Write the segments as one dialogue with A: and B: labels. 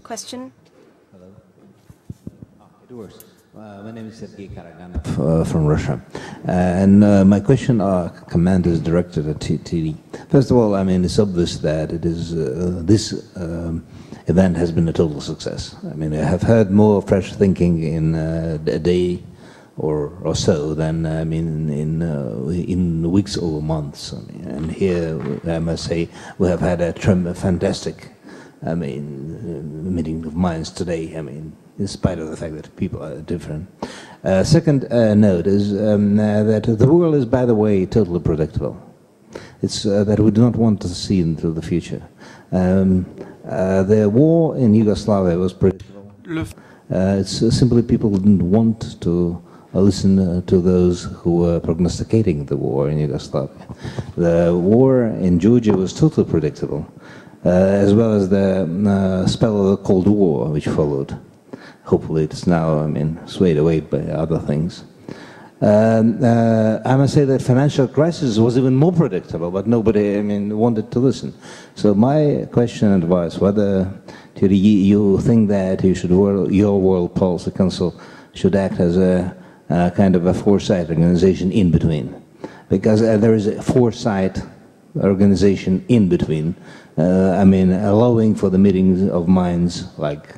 A: question.
B: Hello. It works. My name is Sergei Karaganov from Russia. And my question, command is directed at TD. First of all, I mean, it's obvious that it is this event has been a total success. I mean, I have heard more fresh thinking in a day or so than, I mean, in weeks or months. I mean, and here, I must say, we have had a fantastic, I mean, meeting of minds today. I mean, in spite of the fact that people are different. Second note is that the world is, by the way, totally predictable. It's that we do not want to see into the future. The war in Yugoslavia was predictable. It's simply people didn't want to listen to those who were prognosticating the war in Yugoslavia. The war in Georgia was totally predictable, as well as the spell of the Cold War, which followed. Hopefully it's now, I mean, swayed away by other things. I must say that financial crisis was even more predictable, but nobody, I mean, wanted to listen. So my question and advice, whether you think that you should, your World Policy Council should act as a kind of a foresight organization in between. Because there is a foresight organization in between, I mean, allowing for the meetings of minds like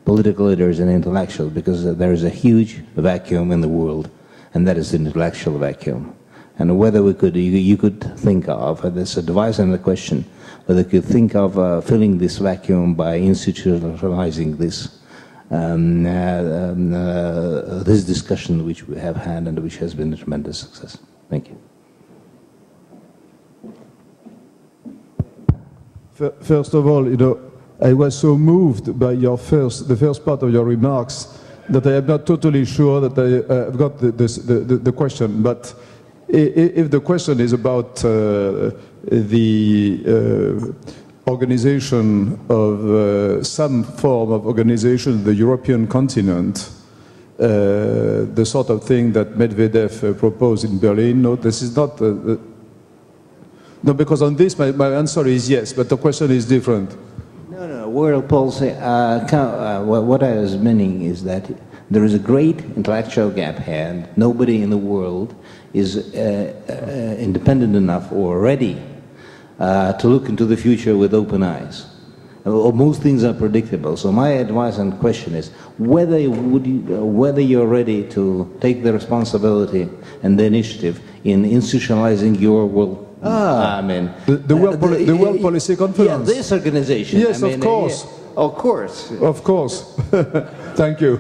B: political leaders and intellectuals, because there is a huge vacuum in the world, and that is the intellectual vacuum. And whether we could, you could think of, this advice and the question, whether you could think of filling this vacuum by institutionalizing this, this discussion which we have had and which has been a tremendous success. Thank you.
C: First of all, you know, I was so moved by the first part of your remarks that I am not totally sure that I've got the question. But if the question is about the organization of some form of organization in the European continent, the sort of thing that Medvedev proposed in Berlin, no, this is not... no, because on this my answer is yes, but the question is different.
B: No, world policy, what I was meaning is that there is a great intellectual gap here, and nobody in the world is independent enough or ready to look into the future with open eyes. Most things are predictable, so my advice and question is whether you're ready to take the responsibility and the initiative in institutionalizing your world. I mean,
C: the World Policy Conference.
B: Yeah, this organization.
C: Yes, I mean, of course.
B: Of course.
C: Of course. Thank you.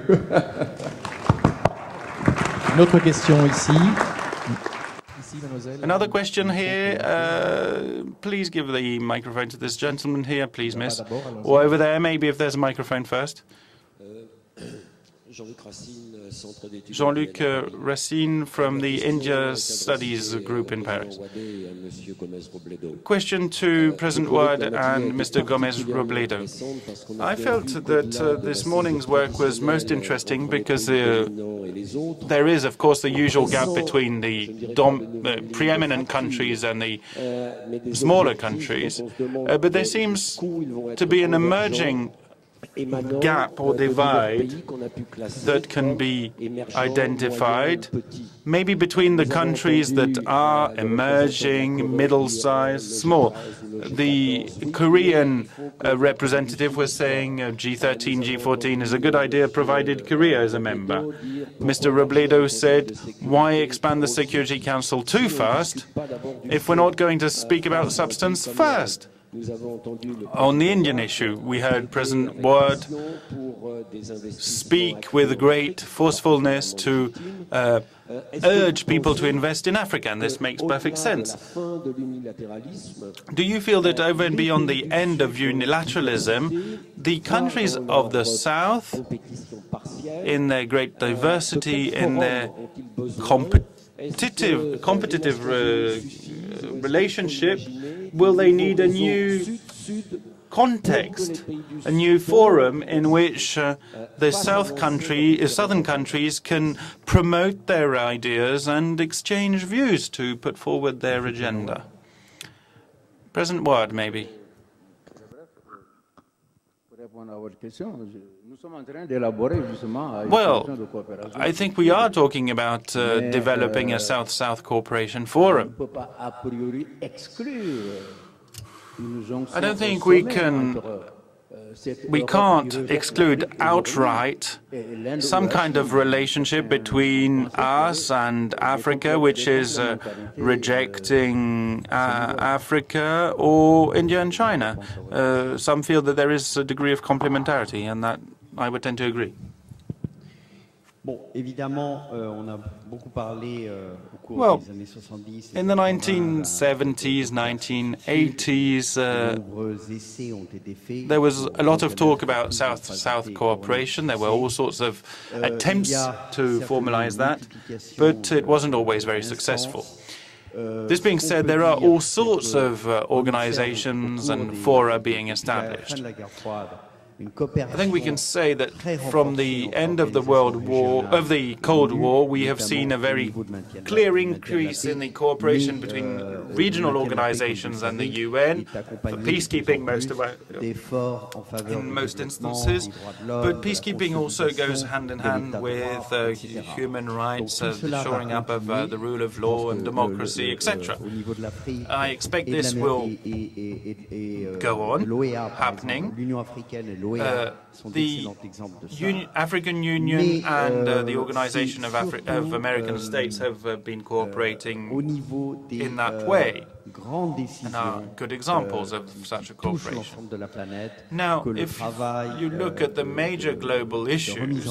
D: Une autre question ici. Ici, mademoiselle.
E: Another question here. Please give the microphone to this gentleman here, please, miss. Or over there, maybe, if there's a microphone first. Jean-Luc Racine from the India Studies Group in Paris. Question to President Wade and Mr. Gomez Robledo. I felt that this morning's work was most interesting because there is, of course, the usual gap between the preeminent countries and the smaller countries, but there seems to be an emerging gap or divide that can be identified, maybe between the countries that are emerging, middle-sized, small. The Korean representative was saying G13, G14 is a good idea provided Korea is a member. Mr. Robledo said, why expand the Security Council too fast if we're not going to speak about substance first? On the Indian issue, we heard President Wade speak with great forcefulness to urge people to invest in Africa, and this makes perfect sense. Do you feel that over and beyond the end of unilateralism, the countries of the South, in their great diversity, in their competitive relationship, will they need a new context, a new forum in which the southern countries can promote their ideas and exchange views to put forward their agenda? President Wade, maybe. Well, I think we are talking about developing a South-South cooperation forum. I don't think we can't exclude outright some kind of relationship between us and Africa, which is rejecting Africa, or India and China. Some feel that there is a degree of complementarity, and that I would tend to agree.
A: Bon, évidemment, on a beaucoup parlé au cours
E: Well,
A: des années 70.
E: in the 1970s, 1980s, there was a lot of talk about South-South cooperation. There were all sorts of attempts to formalize that, but it wasn't always very successful. This being said, there are all sorts of organizations and fora being established. I think we can say that from the end of the Cold War, we have seen a very clear increase in the cooperation between regional organizations and the UN for peacekeeping in most instances. But peacekeeping also goes hand in hand with human rights, the shoring up of the rule of law and democracy, etc. I expect this will go on happening. The African Union and the Organization of American States have been cooperating in that way, and are good examples of such a cooperation. Now, if you look at the major global issues,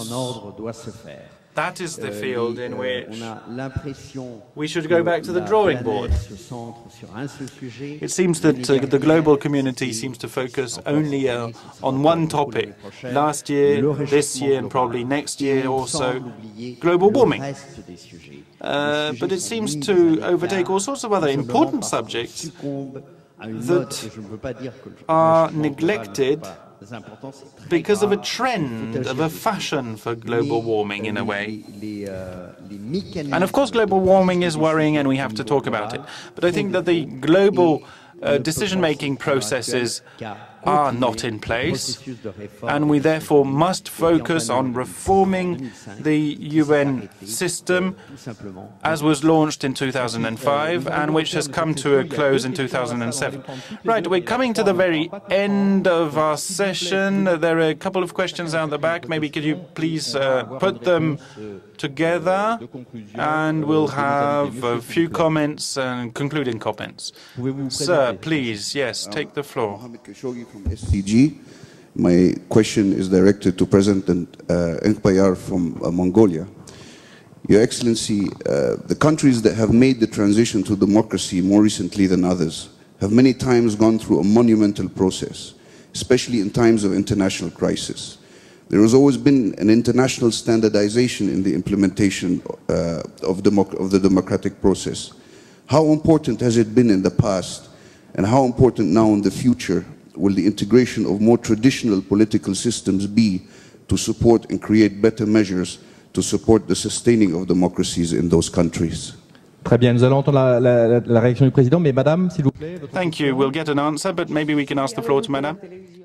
E: that is the field in which we should go back to the drawing board. It seems that the global community seems to focus only on one topic. Last year, this year, and probably next year also, global warming. But it seems to overtake all sorts of other important subjects that are neglected because of a trend, of a fashion for global warming in a way. And of course global warming is worrying and we have to talk about it. But I think that the global decision-making processes are not in place, and we therefore must focus on reforming the UN system as was launched in 2005 and which has come to a close in 2007. Right, we're coming to the very end of our session. There are a couple of questions out the back. Maybe could you please put them together, and we'll have a few comments and concluding comments. Sir, please, yes, take the floor.
F: From SCG. My question is directed to President Enkpayar from Mongolia. Your Excellency, the countries that have made the transition to democracy more recently than others have many times gone through a monumental process, especially in times of international crisis. There has always been an international standardization in the implementation of the democratic process. How important has it been in the past, and how important now in the future will the integration of more traditional political systems be to support and create better measures to support the sustaining of democracies in those countries?
D: Très bien, nous allons entendre la réaction du président, mais madame, s'il vous plaît.
E: Thank you. We'll get an answer, but maybe we can ask the floor to madame.